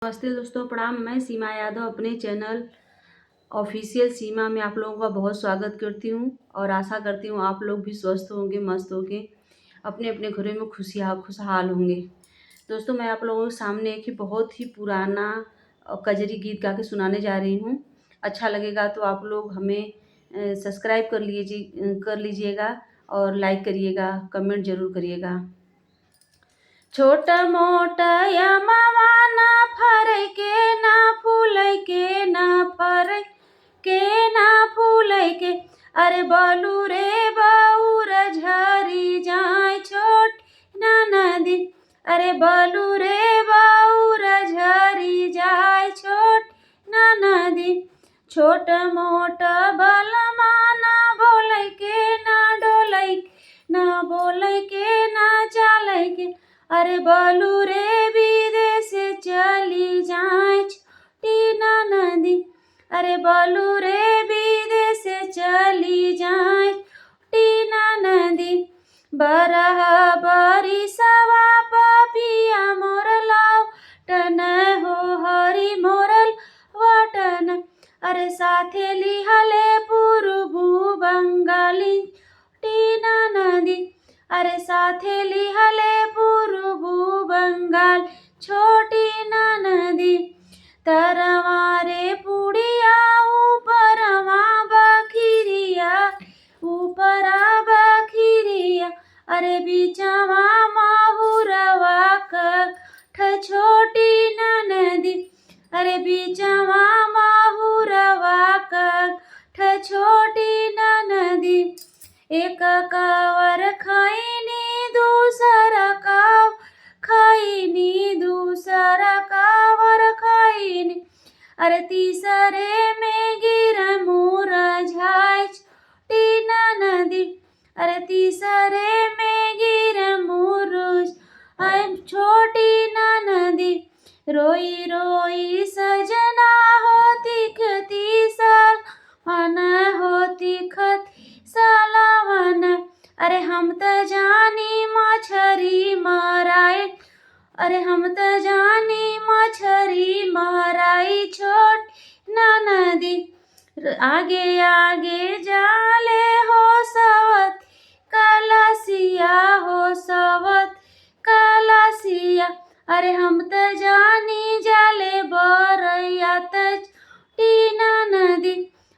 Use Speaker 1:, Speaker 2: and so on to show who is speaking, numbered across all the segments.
Speaker 1: नमस्ते दोस्तों, प्रणाम। मैं सीमा यादव अपने चैनल ऑफिशियल सीमा में आप लोगों का बहुत स्वागत करती हूँ और आशा करती हूँ आप लोग भी स्वस्थ होंगे, मस्त होंगे, अपने अपने घरों में खुशहाल होंगे। दोस्तों, मैं आप लोगों के सामने एक बहुत ही पुराना कजरी गीत गा के सुनाने जा रही हूँ। अच्छा लगेगा तो आप लोग हमें सब्सक्राइब कर लीजिएगा और लाइक करिएगा, कमेंट जरूर करिएगा। छोटा मोटा या मामा ना फरै के ना फूलै के ना फरै के ना फूलै के, अरे बालू रे बाउर झरी जाय छोट ना नदी, अरे बालू रे बाउर झरी जाय छोट ना नदी। छोट मोट बलमा ना बोलै के ना डोलै ना बोलै के ना चालै के, अरे बालू रे विदेश चली जाए छोटी ना नदी, अरे बालू रे विदेश चली जाए छोटी ना नदी। बरह बरिसवा पपिया मोरलाव टन हो हरी मोरल वटन, अरे साथे लिहले पूर्वु बंगाली छोटी ना नदी, अरे साथे लिहले पूर्वु बंगाल छोटी ना नदी। तरवारे पुड़िया ऊपरवा बखिरिया ऊपरा बखिरिया, अरे बीचवा माहुरवा कठ छोटी ना नदी, अरे बीचवा माहुरवा कठ छोटी ना नदी। एक कावर खैनी दूसरा काव खैनी दूसरा कावर खैनी, अरे तीसरे में गिर मुरझाय छोटी ना नदी, अरे तीसरे में गिर मुरझाय छोटी ना नदी। रोई रोई सजना होती खती सावन होती खती सावन, अरे हम त जानी मछरी मराई, अरे हम त जानी मछरी मराई छोट ना नदी। आगे आगे जाले हो सवत कलसिया हो सवत कलसिया, अरे हम त जानी जाले बरैया छोटी ना नदी,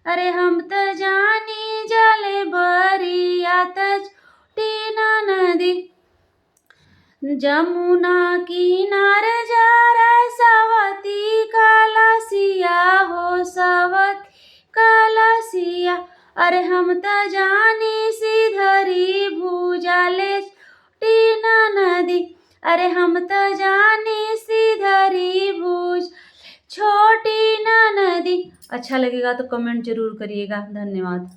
Speaker 1: अरे हम त जानी जाले बरिया छोटी ना नदी। जमुना किनार जरा सवती कलसिया हो सवत कलसिया, अरे हम त जानी सीधरी भूजाले छोटी ना नदी, अरे हम त जानी सीधरी भूज छोटी ना नदी। अच्छा लगेगा तो कमेंट जरूर करिएगा। धन्यवाद।